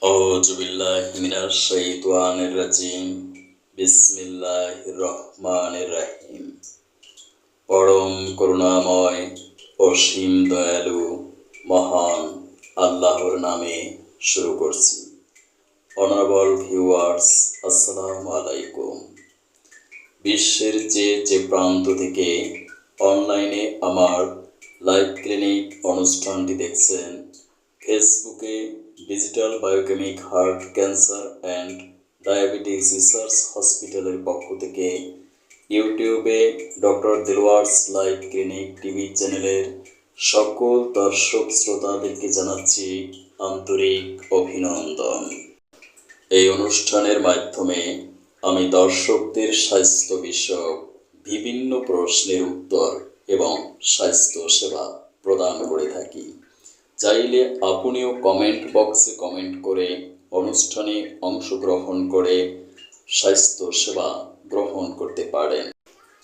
আউযু বিল্লাহি মিনাশ শাইতানির রাজিম। বিসমিল্লাহির রহমানির রহিম। পরম করুণাময় অসীম দয়ালু মহান আল্লাহর নামে শুরু করছি। অনারেবল ভিউয়ার্স, আসসালামু আলাইকুম। বিশ্বের যে প্রান্ত থেকে অনলাইনে আমার লাইভ ক্লিনিক অনুষ্ঠানটি দেখছেন, ফেসবুকে digital biochemic heart cancer and diabetes research হসপিটালের পক্ষ থেকে, ইউটিউবে ডক্টর দিলওয়ার্স লাইভ ক্লিনিক টিভি চ্যানেলের সকল দর্শক শ্রোতাদেরকে জানাচ্ছি আন্তরিক অভিনন্দন। এই অনুষ্ঠানের মাধ্যমে আমি দর্শকদের স্বাস্থ্য বিষয়ক বিভিন্ন প্রশ্নের উত্তর এবং স্বাস্থ্য সেবা প্রদান করে থাকি। চাইলে আপনিও কমেন্ট বক্সে কমেন্ট করে অনুষ্ঠানে অংশগ্রহণ করে স্বাস্থ্য সেবা গ্রহণ করতে পারেন।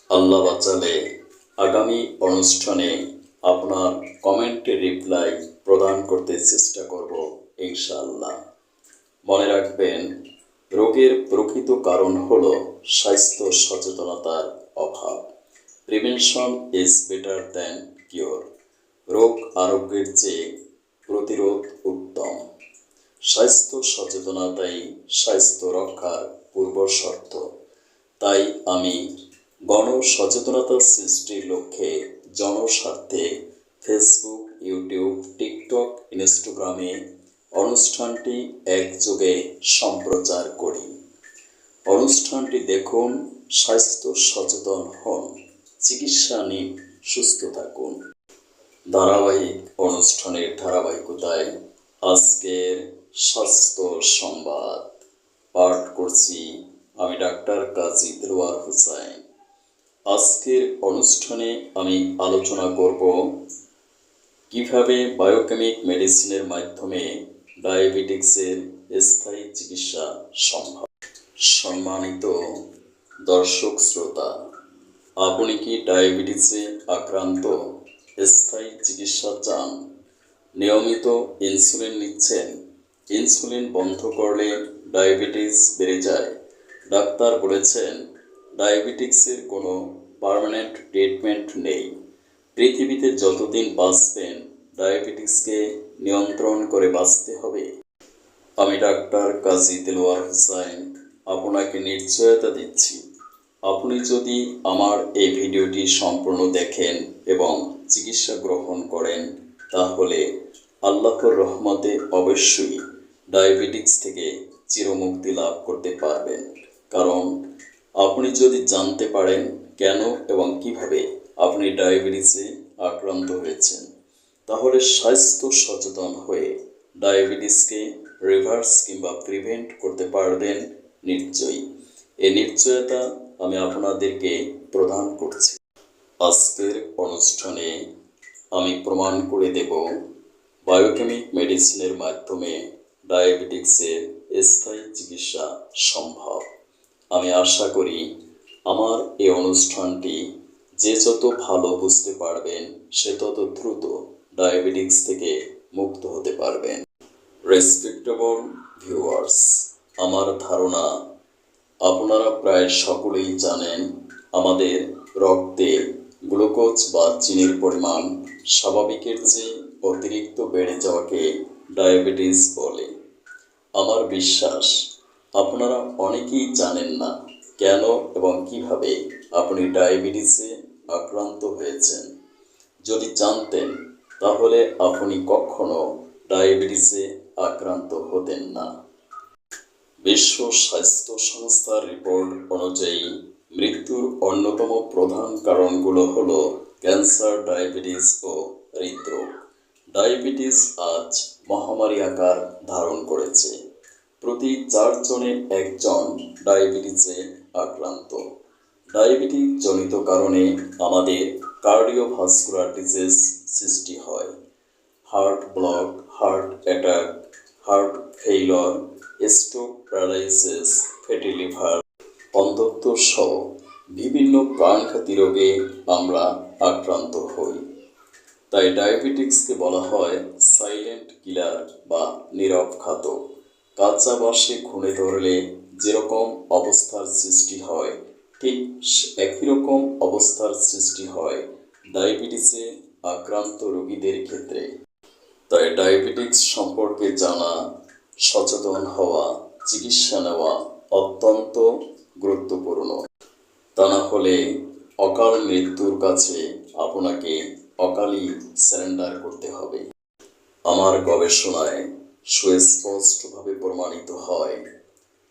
আল্লাহ বাঁচালে আগামী অনুষ্ঠানে আপনার কমেন্টের রিপ্লাই প্রদান করতে চেষ্টা করব ইনশাআল্লাহ। মনে রাখবেন, রোগের প্রকৃত কারণ হল স্বাস্থ্য সচেতনতার অভাব। Prevention is better than cure. রোগ আরোগ্যের চেয়ে প্রতিরোধ উত্তম। স্বাস্থ্য সচেতনতাই স্বাস্থ্য রক্ষার পূর্ব শর্ত। তাই আমি গণসচেতনতা সৃষ্টির লক্ষ্যে জনস্বার্থে ফেসবুক, ইউটিউব, টিকটক, ইনস্টাগ্রামে অনুষ্ঠানটি একযোগে সম্প্রচার করি। অনুষ্ঠানটি দেখুন, স্বাস্থ্য সচেতন হন, চিকিৎসা নিন, সুস্থ থাকুন। ধারাবাহিক অনুষ্ঠানের ধারাবাহিকতায় আজকের স্বাস্থ্য সংবাদ পাঠ করছি আমি ডাক্তার কাজী দেলোয়ার হোসেন। আজকের অনুষ্ঠানে আমি আলোচনা করব কিভাবে বায়োকেমিক মেডিসিনের মাধ্যমে ডায়াবেটিক্সের স্থায়ী চিকিৎসা সম্ভব। সম্মানিত দর্শক শ্রোতা, আপনি কি ডায়াবেটিসে আক্রান্ত? স্থায়ী চিকিৎসা চান? নিয়মিত ইনসুলিন নিচ্ছেন? ইনসুলিন বন্ধ করলে ডায়াবেটিস বেড়ে যায়। ডাক্তার বলেছেন ডায়াবেটিক্সের কোনো পার্মানেন্ট ট্রিটমেন্ট নেই। পৃথিবীতে যতদিন বাঁচবেন ডায়াবেটিক্সকে নিয়ন্ত্রণ করে বাঁচতে হবে। আমি ডাক্তার কাজী দেলোয়ার হোসেন আপনাকে নিশ্চয়তা দিচ্ছি, আপনি যদি আমার এই ভিডিওটি সম্পূর্ণ দেখেন এবং চিকিৎসা গ্রহণ করেন, তাহলে আল্লাহর রহমতে অবশ্যই ডায়াবেটিক্স থেকে চিরমুক্তি লাভ করতে পারবেন। কারণ আপনি যদি জানতে পারেন কেন এবং কিভাবে আপনি ডায়াবেটিসে আক্রান্ত হয়েছেন, তাহলে স্বাস্থ্য সচেতন হয়ে ডায়াবেটিসকে রিভার্স কিংবা প্রিভেন্ট করতে পারবেন নিশ্চয়ই। এই নিশ্চয়তা আমি আপনাদেরকে প্রদান করছি। আজকের অনুষ্ঠানে আমি প্রমাণ করে দেব বায়োকেমিক মেডিসিনের মাধ্যমে ডায়াবেটিক্সের স্থায়ী চিকিৎসা সম্ভব। আমি আশা করি আমার এই অনুষ্ঠানটি যে যত ভালো বুঝতে পারবেন, সে তত দ্রুত ডায়াবেটিক্স থেকে মুক্ত হতে পারবেন। রেসপেক্টেবল ভিউয়ার্স, আমার ধারণা আপনারা প্রায় সকলেই জানেন আমাদের রক্তে গ্লুকোজ বা চিনির পরিমাণ স্বাভাবিকের চেয়ে অতিরিক্ত বেড়ে যাওয়াকে ডায়াবেটিস বলে। আমার বিশ্বাস আপনারা অনেকেই জানেন না কেন এবং কিভাবে আপনি ডায়াবেটিসে আক্রান্ত হয়েছেন। যদি জানতেন, তাহলে আপনি কখনো ডায়াবেটিসে আক্রান্ত হতেন না। বিশ্ব স্বাস্থ্য সংস্থার রিপোর্ট অনুযায়ী মৃত্যুর অন্যতম প্রধান কারণগুলো হলো ক্যান্সার, ডায়াবেটিস ও হৃদরোগ। ডায়াবেটিস আজ মহামারী আকার ধারণ করেছে। প্রতি 4 জনের 1 জন ডায়াবেটিসে আক্রান্ত। ডায়াবেটিস জনিত কারণে আমাদের কার্ডিওভাস্কুলার ডিজিজ সৃষ্টি হয়। Heart block, heart attack, heart failure, stroke, paralysis, fatty liver, অন্ধত্ব সহ বিভিন্ন প্রাণঘাতী রোগে আমরা আক্রান্ত হই। তাই ডায়াবেটিক্সকে বলা হয় সাইলেন্ট কিলার বা নীরব ঘাতক। কাঁচা বাঁশে ঘুণে ধরলে যেরকম অবস্থার সৃষ্টি হয়, ঠিক একই রকম অবস্থার সৃষ্টি হয় ডায়াবেটিসে আক্রান্ত রোগীদের ক্ষেত্রে। তাই ডায়াবেটিস সম্পর্কে জানা, সচেতন হওয়া, চিকিৎসা নেওয়া অত্যন্ত গুরুত্বপূর্ণ। তা না হলে অকাল মৃত্যুর কাছে আপনাকে অকালই সারেন্ডার করতে হবে। আমার গবেষণায় সুস্পষ্টভাবে প্রমাণিত হয়,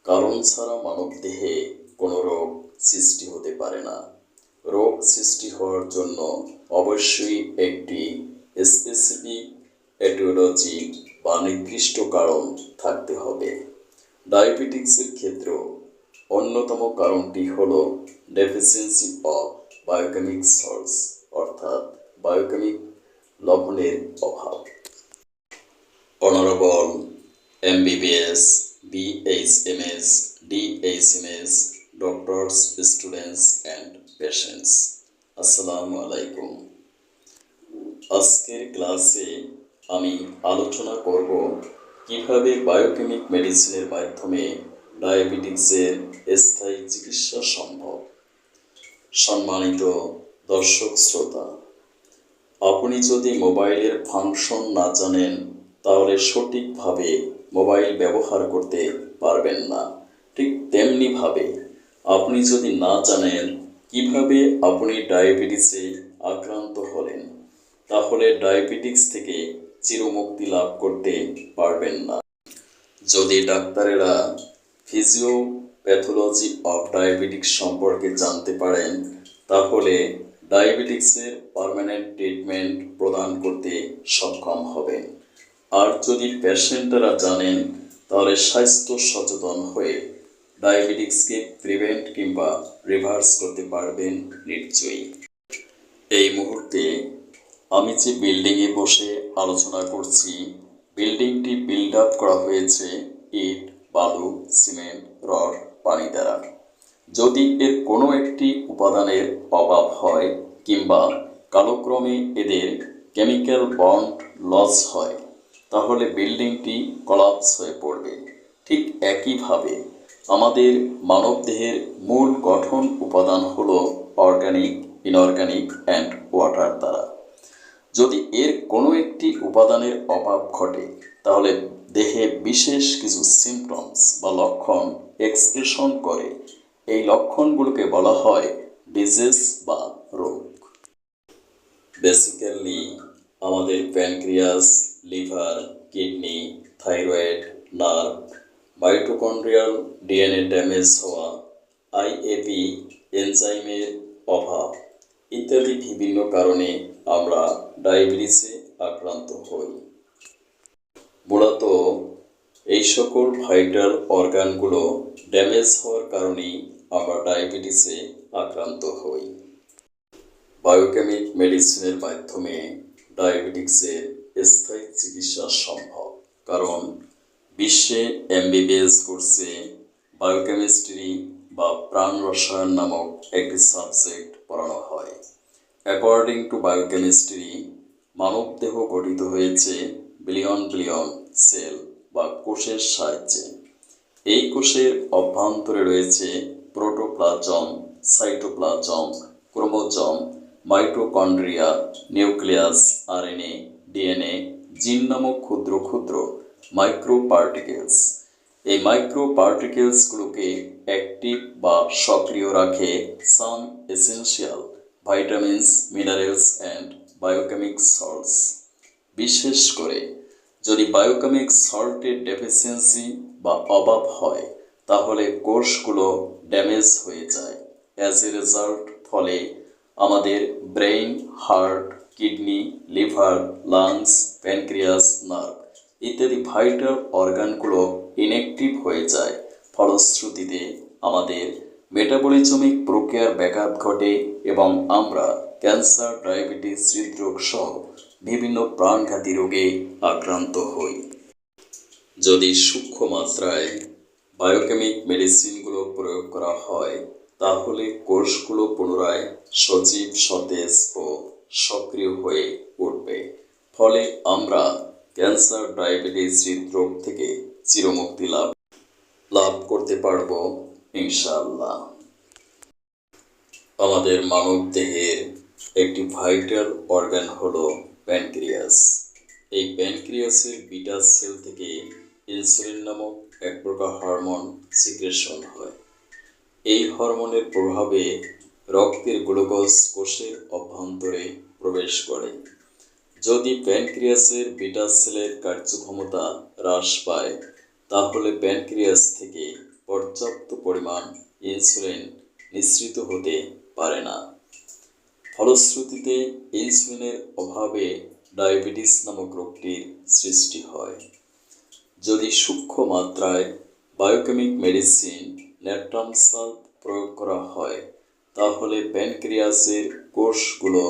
কারণ ছাড়া মানবদেহে কোনো রোগ সৃষ্টি হতে পারে না। রোগ সৃষ্টি হওয়ার জন্য অবশ্যই একটি স্পেসিফিক এটিওলজি বা নির্দিষ্ট কারণ থাকতে হবে। ডায়াবেটিক্সের ক্ষেত্রেও অন্যতম কারণটি হল ডেফিসিয়েন্সি অফ বায়োকেমিক সল্টস, অর্থাৎ বায়োকেমিক লবণের অভাব। Honourable MBBS, BHMS, DHMS, doctors, students and patients, আসসালামু আলাইকুম। আজকের ক্লাসে আমি আলোচনা করব কিভাবে বায়োকেমিক মেডিসিনের মাধ্যমে ডায়াবেটিক্সের স্থায়ী চিকিৎসা সম্ভব। সম্মানিত দর্শক শ্রোতা, আপনি যদি মোবাইলের ফাংশন না জানেন তাহলে সঠিকভাবে মোবাইল ব্যবহার করতে পারবেন না। ঠিক তেমনিভাবে আপনি যদি না জানেন কিভাবে আপনি ডায়াবেটিসে আক্রান্ত হলেন, তাহলে ডায়াবেটিক্স থেকে চিরমুক্তি লাভ করতে পারবেন না। যদি ডাক্তারেরা ফিজিওপ্যাথোলজি অফ ডায়াবেটিক্স সম্পর্কে জানতে পারেন, তাহলে ডায়াবেটিক্সের পার্মানেন্ট ট্রিটমেন্ট প্রদান করতে সক্ষম হবেন। আর যদি পেশেন্টরা জানেন, তাহলে স্বাস্থ্য সচেতন হয়ে ডায়াবেটিক্সকে প্রিভেন্ট কিংবা রিভার্স করতে পারবেন নিশ্চয়ই। এই মুহূর্তে আমি যে বিল্ডিংয়ে বসে আলোচনা করছি, বিল্ডিংটি বিল্ড আপ করা হয়েছে ইট, বালু, সিমেন্ট, রড, পানি দ্বারা। যদি এর কোনো একটি উপাদানের অভাব হয় কিংবা কালক্রমে এদের কেমিক্যাল বন্ড লস হয়, তাহলে বিল্ডিংটি কলাপস হয়ে পড়বে। ঠিক একইভাবে আমাদের মানবদেহের মূল গঠন উপাদান হলো অর্গানিক, ইনঅর্গানিক অ্যান্ড ওয়াটার দ্বারা। যদি এর কোনো একটি উপাদানের অভাব ঘটে, তাহলে দেহে বিশেষ কিছু সিমটমস বা লক্ষণ এক্সপ্রেশন করে। এই লক্ষণগুলোকে বলা হয় ডিজিজ বা রোগ। বেসিক্যালি আমাদের pancreas, liver, kidney, thyroid, nerve, mitochondrial DNA damage হওয়া, আইএপি এনজাইমের অভাব ইত্যাদি বিভিন্ন কারণে আমরা ডায়াবেটিসে আক্রান্ত হই। মূলত এই সকল ভাইটাল অর্গানগুলো ড্যামেজ হওয়ার কারণেই আমরা ডায়াবেটিসে আক্রান্ত হই। বায়োকেমিক মেডিসিনের মাধ্যমে ডায়াবেটিক্সের স্থায়ী চিকিৎসা সম্ভব, কারণ বিশ্বে MBBS কোর্সে বায়োকেমিস্ট্রি বা প্রাণ রসায়ন নামক একটি সাবজেক্ট পড়ানো হয়। অ্যাকর্ডিং টু বায়োকেমিস্ট্রি, মানবদেহ গঠিত হয়েছে বিলিয়ন বিলিয়ন সেল বা কোষের সাহায্যে। এই কোষের অভ্যন্তরে রয়েছে protoplasm, cytoplasm, chromosome, mitochondria, nucleus, RNA, DNA, gene নামক ক্ষুদ্র ক্ষুদ্র মাইক্রো পার্টিকেলস। এই মাইক্রো পার্টিকেলসগুলোকে অ্যাক্টিভ বা সক্রিয় রাখে some essential vitamins, minerals and biochemic salts. বিশেষ করে যদি বায়োকেমিক সল্টের ডেফিসিয়েন্সি বা অভাব হয়, তাহলে কোষগুলো ড্যামেজ হয়ে যায়। অ্যাজ এ রেজাল্ট ফলে আমাদের brain, heart, kidney, liver, lungs, pancreas, nerve ইত্যাদি ভাইটাল অর্গানগুলো ইনঅ্যাক্টিভ হয়ে যায়। ফলশ্রুতিতে আমাদের মেটাবলিজমিক প্রক্রিয়ার ব্যাঘাত ঘটে এবং আমরা ক্যান্সার, ডায়াবেটিস, হৃদরোগ সহ বিভিন্ন প্রাণঘাতী রোগে আক্রান্ত হই। যদি সূক্ষ্ম মাত্রায় বায়োকেমিক মেডিসিনগুলো প্রয়োগ করা হয়, তাহলে কোষগুলো পুনরায় সজীব, সতেজ ও সক্রিয় হয়ে উঠবে। ফলে আমরা ক্যান্সার, ডায়াবেটিস, হৃদরোগ থেকে চিরমুক্তি লাভ আমাদের মানব দেহের একটি ভাইটাল অর্গান হলো প্যানক্রিয়াস। এই প্যানক্রিয়াসের বিটা সেল থেকে ইনসুলিন নামক এক প্রকার হরমোন সিক্রেশন হয়। এই হরমোনের প্রভাবে রক্তের গ্লুকোজ কোষের অভ্যন্তরে প্রবেশ করে। যদি প্যানক্রিয়াসের বিটা সেলের কার্যক্ষমতা হ্রাস পায়, তাহলে প্যানক্রিয়াস থেকে পর্যাপ্ত পরিমাণ ইনসুলিন নিঃসৃত হতে পারে না। ফলশ্রুতিতে ইনসুলিনের অভাবে ডায়াবেটিস নামক রোগটির সৃষ্টি হয়। যদি সূক্ষ্ম মাত্রায় বায়োকেমিক মেডিসিন ন্যাট্রামসাল প্রয়োগ করা হয়, তাহলে প্যানক্রিয়াসের কোষগুলো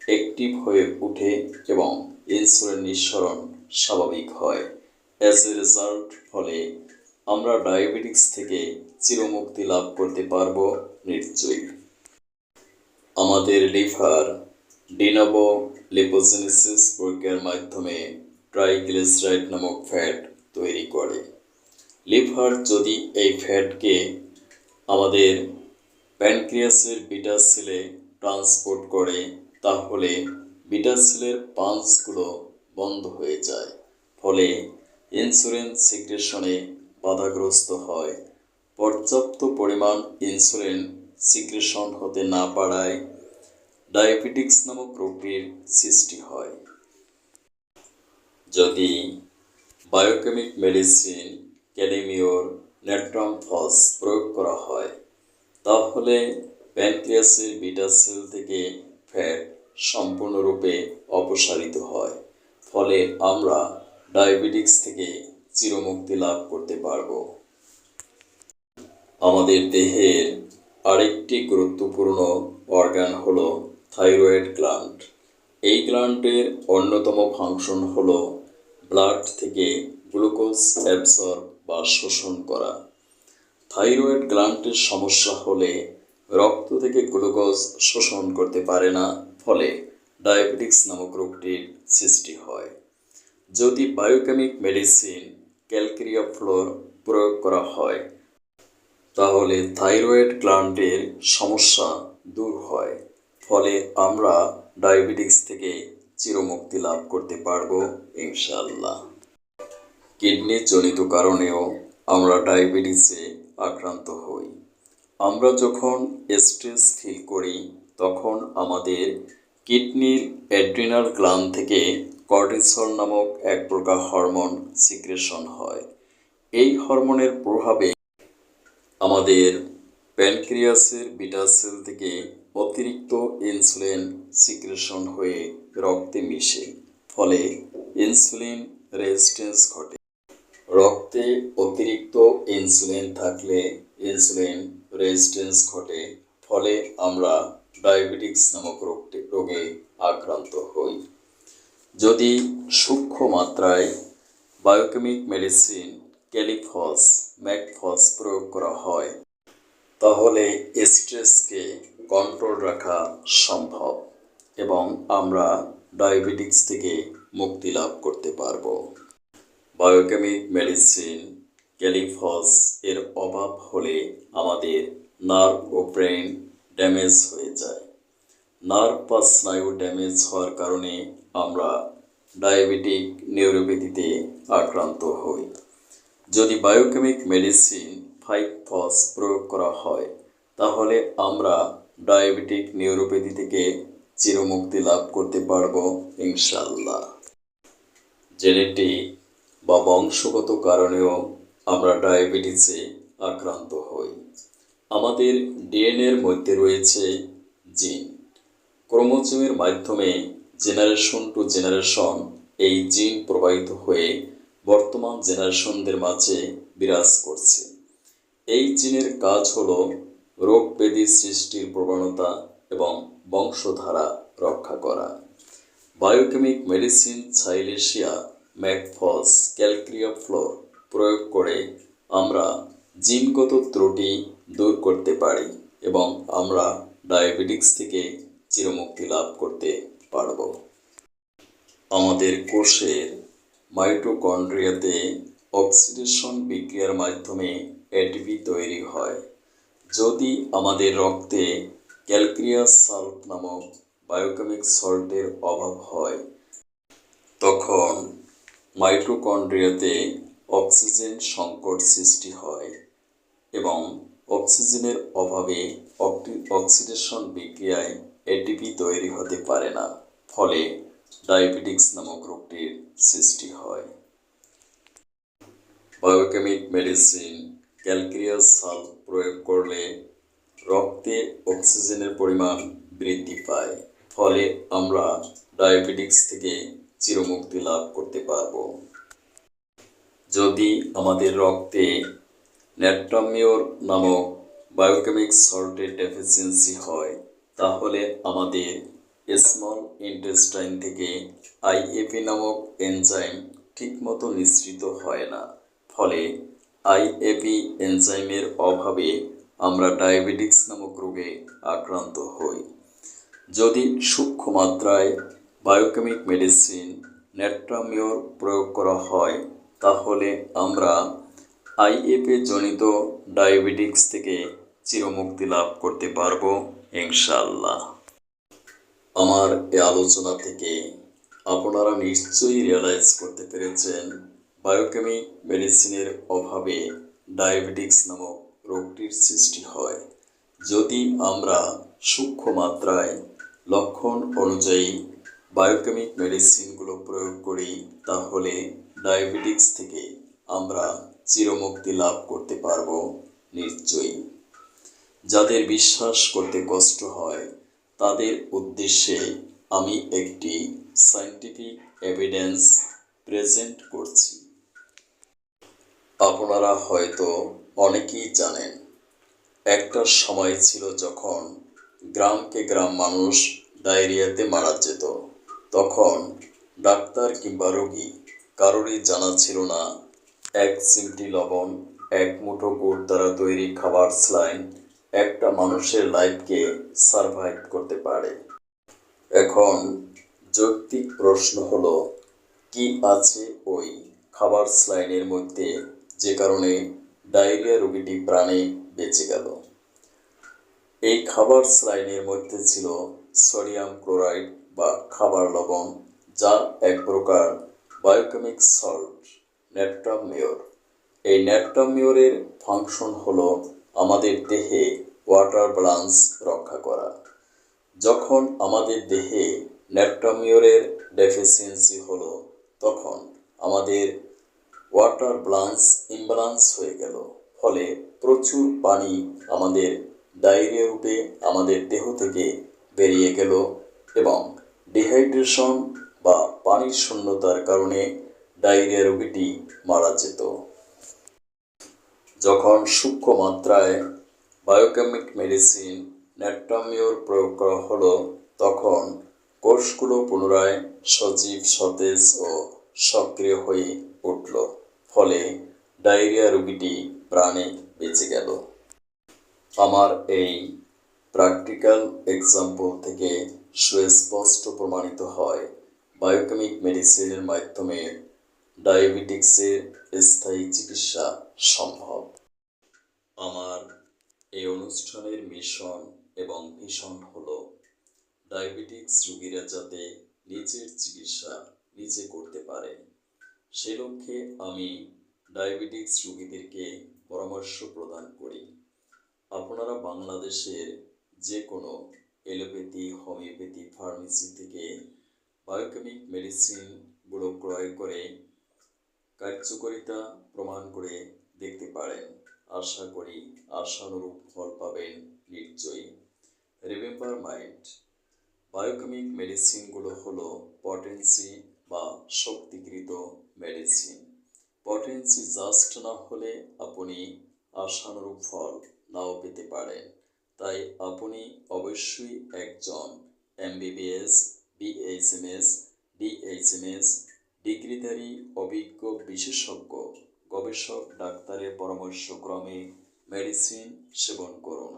অ্যাক্টিভ হয়ে ওঠে এবং ইনসুলিন নিঃসরণ স্বাভাবিক হয়। অ্যাজ এ রেজাল্ট ফলে আমরা ডায়াবেটিস থেকে চিরমুক্তি লাভ করতে পারব নিশ্চয়ই। আমাদের লিভার ডিনোভো লিপোজেনেসিস প্রক্রিয়ার মাধ্যমে ট্রাইগ্লিসারাইড নামক ফ্যাট তৈরি করে। লিভার যদি এই ফ্যাটকে আমাদের প্যানক্রিয়াসের বিটা সেলে ট্রান্সপোর্ট করে, তাহলে বিটা সেলের পাঞ্চগুলো বন্ধ হয়ে যায়। ফলে ইনসুলিন সিক্রেশনে বাধাগ্রস্ত হয়। পর্যাপ্ত পরিমাণ ইনসুলিন সিক্রেশন হতে না পারায় ডায়াবেটিস নামক রোগটির সৃষ্টি হয়। যদি বায়োকেমিক মেডিসিন ক্যালিমিওর ন্যাট্রামফস প্রয়োগ করা হয়, তাহলে প্যানক্রিয়াসের বিটা সেল থেকে ফ্যাট সম্পূর্ণরূপে অপসারিত হয়। ফলে আমরা ডায়াবেটিস থেকে চিরমুক্তি লাভ করতে পারব। আমাদের দেহের আরেকটি গুরুত্বপূর্ণ অর্গান হলো থাইরয়েড গ্ল্যান্ড। এই গ্ল্যান্ডের অন্যতম ফাংশন হলো ব্লাড থেকে গ্লুকোজ অ্যাবসর্ব বা শোষণ করা। থাইরয়েড গ্ল্যান্ডের সমস্যা হলে রক্ত থেকে গ্লুকোজ শোষণ করতে পারে না, ফলে ডায়াবেটিস নামক রোগটির সৃষ্টি হয়। যদি বায়োকেমিক মেডিসিন ক্যালক্রিয়াফ্লোর প্রয়োগ করা হয়, তাহলে থাইরয়েড গ্ল্যান্ডের সমস্যা দূর হয়। ফলে আমরা ডায়াবেটিস থেকে চিরমুক্তি লাভ করতে পারব ইনশাআল্লাহ। কিডনি জনিত কারণেও আমরা ডায়াবেটিসে আক্রান্ত হই। আমরা যখন স্ট্রেস ফিল করি, তখন আমাদের কিডনির অ্যাড্রিনাল গ্ল্যান্ড থেকে কর্টিসল নামক এক প্রকার হরমোন সিক্রেশন হয়। এই হরমোনের প্রভাবে আমাদের প্যানক্রিয়াসের বিটা সেল থেকে অতিরিক্ত ইনসুলিন সিক্রেশন হয়ে রক্তে মিশে। ফলে ইনসুলিন রেজিস্ট্যান্স ঘটে। রক্তে অতিরিক্ত ইনসুলিন থাকলে ইনসুলিন রেজিস্ট্যান্স ঘটে। ফলে আমরা ডায়াবেটিস নামক রোগে আক্রান্ত হই। যদি সূক্ষ্ম মাত্রায় বায়োকেমিক মেডিসিন ক্যালিফস ম্যাকফস প্রয়োগ করা হয়, তাহলে স্ট্রেসকে কন্ট্রোল রাখা সম্ভব এবং আমরা ডায়াবেটিস থেকে মুক্তি লাভ করতে পারব। বায়োকেমিক মেডিসিন ক্যালিফস এর অভাব হলে আমাদের নার্ভ ও ব্রেন ড্যামেজ হয়ে যায়। নার্ভ বা স্নায়ু ড্যামেজ হওয়ার কারণে আমরা ডায়াবেটিক নিউরোপ্যাথিতে আক্রান্ত হই। যদি বায়োকেমিক মেডিসিন 5-ফস প্রয়োগ করা হয়, তাহলে আমরা ডায়াবেটিক নিউরোপ্যাথি থেকে চিরমুক্তি লাভ করতে পারব ইনশাআল্লাহ। জেনেটিক বা বংশগত কারণেও আমরা ডায়াবেটিসে আক্রান্ত হই। আমাদের ডিএনএর মধ্যে রয়েছে জিন। ক্রোমোজোমের মাধ্যমে জেনারেশন টু জেনারেশন এই জিন প্রবাহিত হয়ে বর্তমান জেনারেশনদের মাঝে বিরাজ করছে। এই জিনের কাজ হলো রোগ ব্যাধি সৃষ্টির প্রবণতা এবং বংশধারা রক্ষা করা। বায়োকেমিক মেডিসিন সাইলেশিয়া ম্যাকফস ক্যালক্রিয়াফ্লোর প্রয়োগ করে আমরা জিনগত ত্রুটি দূর করতে পারি এবং আমরা ডায়াবেটিস থেকে চিরমুক্তি লাভ করতে পারব। আমাদের কোষের মাইটোকন্ড্রিয়াতে অক্সিডেশন বিক্রিয়ার মাধ্যমে এটিপি তৈরি হয়। যদি আমাদের রক্তে ক্যালক্রিয়াস সাল্ট নামক বায়োকেমিক সল্টের অভাব হয়, তখন মাইটোকন্ড্রিয়াতে অক্সিজেন সংকট সৃষ্টি হয় এবং অক্সিজেনের অভাবে অক্সিডেশন বিক্রিয়ায় এটিপি তৈরি হতে পারে না, ফলে ডায়াবেটিক্স নামক রোগটির সৃষ্টি হয়। বায়োকেমিক মেডিসিন ক্যালক্রিয়াস সাল্ট প্রয়োগ করলে রক্তে অক্সিজেনের পরিমাণ বৃদ্ধি পায়, ফলে আমরা ডায়াবেটিক্স থেকে চিরমুক্তি লাভ করতে পারব। যদি আমাদের রক্তে ন্যাট্রামিওর নামক বায়োকেমিক সল্টের ডেফিসিয়েন্সি হয়, তাহলে আমাদের স্মল ইন্টেস্টাইন থেকে আইএপি নামক এনজাইম ঠিকমতো নিঃসৃত হয় না, ফলে আইএপি এনজাইমের অভাবে আমরা ডায়াবেটিক্স নামক রোগে আক্রান্ত হই। যদি সূক্ষ্ম মাত্রায় বায়োকেমিক মেডিসিন ন্যাট্রামিওর প্রয়োগ করা হয়, তাহলে আমরা আইএপি জনিত ডায়াবেটিক্স থেকে চিরমুক্তি লাভ করতে পারব ইনশাআল্লাহ। আমার এই আলোচনা থেকে আপনারা নিশ্চয়ই রিয়ালাইজ করতে পেরেছেন বায়োকেমিক মেডিসিনের অভাবে ডায়াবেটিক্স নামক রোগটির সৃষ্টি হয়। যদি আমরা সূক্ষ্ম মাত্রায় লক্ষণ অনুযায়ী বায়োকেমিক মেডিসিনগুলো প্রয়োগ করি, তাহলে ডায়াবেটিক্স থেকে আমরা চিরমুক্তি লাভ করতে পারব নিশ্চয়ই। যাদের বিশ্বাস করতে কষ্ট হয়, তাদের উদ্দেশ্যে আমি একটি সায়েন্টিফিক এভিডেন্স প্রেজেন্ট করছি। আপনারা হয়তো অনেকেই জানেন, একটা সময় ছিল যখন গ্রামকে গ্রাম মানুষ ডায়রিয়াতে মারা যেত। তখন ডাক্তার কিংবা রোগী কারোরই জানা ছিল না এক চিমটি লবণ, এক মুঠো গুড় দ্বারা তৈরি খাবার স্যালাইন একটা মানুষের লাইফকে সারভাইভ করতে পারে। এখন যৌক্তিক প্রশ্ন হলো, কি আছে ওই খাবার স্যালাইনের মধ্যে যে কারণে ডায়রিয়া রোগীটি প্রাণে বেঁচে গেল? এই খাবার স্যালাইনের মধ্যে ছিল সোডিয়াম ক্লোরাইড বা খাবার লবণ, যা এক প্রকার বায়োকেমিক সল্ট ন্যাট্রামিওর। এই ন্যাট্রামিওরের ফাংশন হলো আমাদের দেহে ওয়াটার ব্যালেন্স রক্ষা করা। যখন আমাদের দেহে ন্যাট্রামিওরের ডেফিসিয়েন্সি হলো, তখন আমাদের ওয়াটার ব্যালেন্স ইমব্যালেন্স হয়ে গেল, ফলে প্রচুর পানি আমাদের ডায়রিয়া রূপে আমাদের দেহ থেকে বেরিয়ে গেল এবং ডিহাইড্রেশন বা পানির শূন্যতার কারণে ডায়রিয়া রোগীটি মারা যেত। যখন সূক্ষ্ম মাত্রায় বায়োকেমিক মেডিসিন ন্যাট্রামিওর প্রয়োগ করা হলো, তখন কোষগুলো পুনরায় সজীব, সতেজ ও সক্রিয় হয়ে উঠল, ফলে ডায়রিয়া রোগীটি প্রাণে বেঁচে গেল। আমার এই প্র্যাকটিক্যাল এক্সাম্পল থেকে সুস্পষ্ট প্রমাণিত হয় বায়োকেমিক মেডিসিনের মাধ্যমে ডায়াবেটিক্সের স্থায়ী চিকিৎসা সম্ভব। আমার এই অনুষ্ঠানের মিশন এবং ভিশন হলো ডায়াবেটিক্স রোগীরা যাতে নিজের চিকিৎসা নিজে করতে পারে। সে লক্ষ্যে আমি ডায়াবেটিক্স রোগীদেরকে পরামর্শ প্রদান করি। আপনারা বাংলাদেশের যে কোনো এলোপ্যাথি, হোমিওপ্যাথি ফার্মেসি থেকে বায়োকেমিক মেডিসিনগুলো ক্রয় করে কার্যকারিতা প্রমাণ করে দেখতে পারেন। আশা করি আশানুরূপ ফল পাবেন নিশ্চয়ই। রিমেম্বার মাইন্ড, বায়োকেমিক মেডিসিনগুলো হলো পটেন্সি বা শক্তিকৃত মেডিসিন। পটেন্সি জাস্ট না হলে আপনি আশানুরূপ ফল নাও পেতে পারেন। তাই আপনি অবশ্যই একজন এমবিবিএস, বিএইচএমএস, ডিএইচএমএস ডিগ্রিধারী অভিজ্ঞ বিশেষজ্ঞ গবেষক ডাক্তারের পরামর্শক্রমে মেডিসিন সেবন করুন।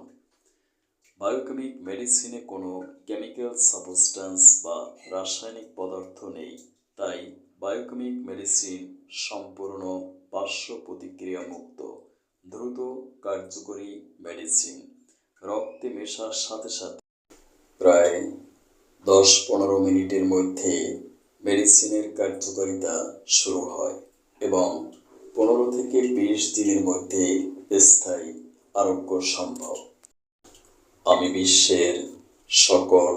বায়োকেমিক মেডিসিনে কোনো কেমিক্যাল সাবস্টেন্স বা রাসায়নিক পদার্থ নেই, তাই বায়োকেমিক মেডিসিন সম্পূর্ণ পার্শ্ব প্রতিক্রিয়া মুক্ত, দ্রুত কার্যকরী মেডিসিন। রক্তে মেশার সাথে সাথে প্রায় 10-15 মিনিটের মধ্যে মেডিসিনের কার্যকারিতা শুরু হয় এবং 15 থেকে 20 দিনের মধ্যে স্থায়ী আরোগ্য সম্ভব। আমি বিশ্বের সকল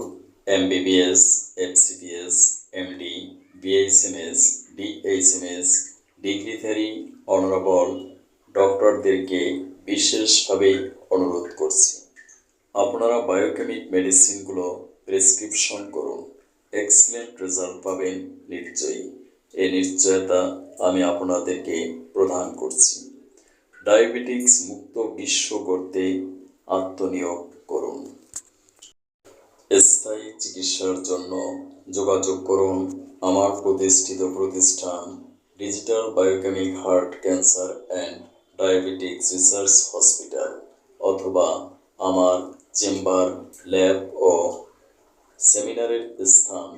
MBBS, FCPS, MD, BHMS, DHMS, ডিগ্রিধারী অনারেবল ডক্টরদেরকে বিশেষভাবে অনুরোধ করছি, আপনারা বায়োকেমিক মেডিসিনগুলো প্রেসক্রিপশন করুন। এক্সিলেন্ট রেজাল্ট পাবেন নিশ্চয়ই। এই নিশ্চয়তা আমি আপনাদেরকে প্রদান করছি। ডায়াবেটিক্স মুক্ত বিশ্ব গড়তে আত্মনিয়োগ করুন। স্থায়ী চিকিৎসার জন্য যোগাযোগ করুন আমার প্রতিষ্ঠিত প্রতিষ্ঠান digital biochemic heart cancer and diabetics research hospital অথবা আমার চেম্বার, ল্যাব ও সেমিনারের স্থান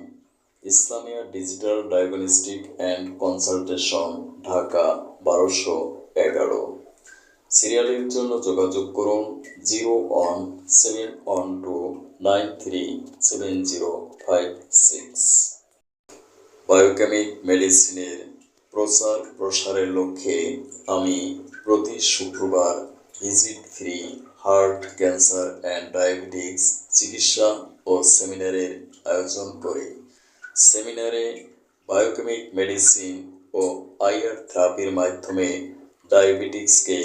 Islamia digital diagnostic and consultation, Dhaka 1211। সিরিয়ালের জন্য যোগাযোগ করুন 01712937056। বায়োকেমিক মেডিসিনের প্রচার প্রসারের লক্ষ্যে আমি প্রতি শুক্রবার visit free heart cancer and diabetics চিকিৎসা ও সেমিনারের আয়োজন করি। সেমিনারে বায়োকেমিক মেডিসিন ও আইআর থেরাপির মাধ্যমে ডায়াবেটিক্সকে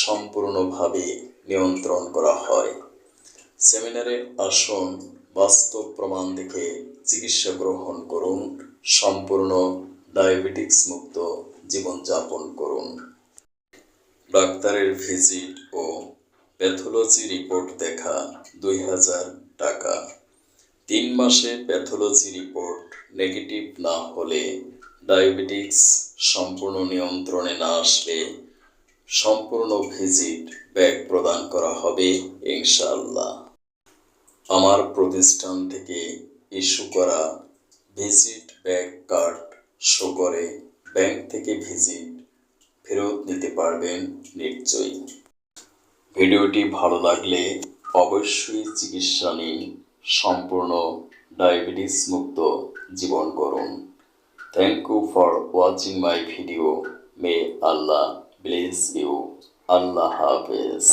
সম্পূর্ণভাবে নিয়ন্ত্রণ করা হয়। সেমিনারে আসুন, বাস্তব প্রমাণ দেখে চিকিৎসা গ্রহণ করুন, সম্পূর্ণ ডায়াবেটিক্স মুক্ত জীবনযাপন করুন। ডাক্তারের ভিজিট ও প্যাথোলজি রিপোর্ট দেখা 2000 টাকা। 3 মাসে প্যাথোলজি রিপোর্ট নেগেটিভ না হলে, ডায়াবেটিক্স সম্পূর্ণ নিয়ন্ত্রণে না আসলে সম্পূর্ণ ভিজিট ব্যাক প্রদান করা হবে ইনশাআল্লাহ। আমার প্রতিষ্ঠান থেকে ইস্যু করা ভিজিট ব্যাক কার্ড শো করে ব্যাংক থেকে ভিজিট ফেরত নিতে পারবেন নিশ্চয়ই। ভিডিওটি ভালো লাগলে অবশ্যই চিকিৎসা নিন, সম্পূর্ণ ডায়াবেটিস মুক্ত জীবন করুন। Thank you for watching my video. May Allah bless you. Allah হাফেজ।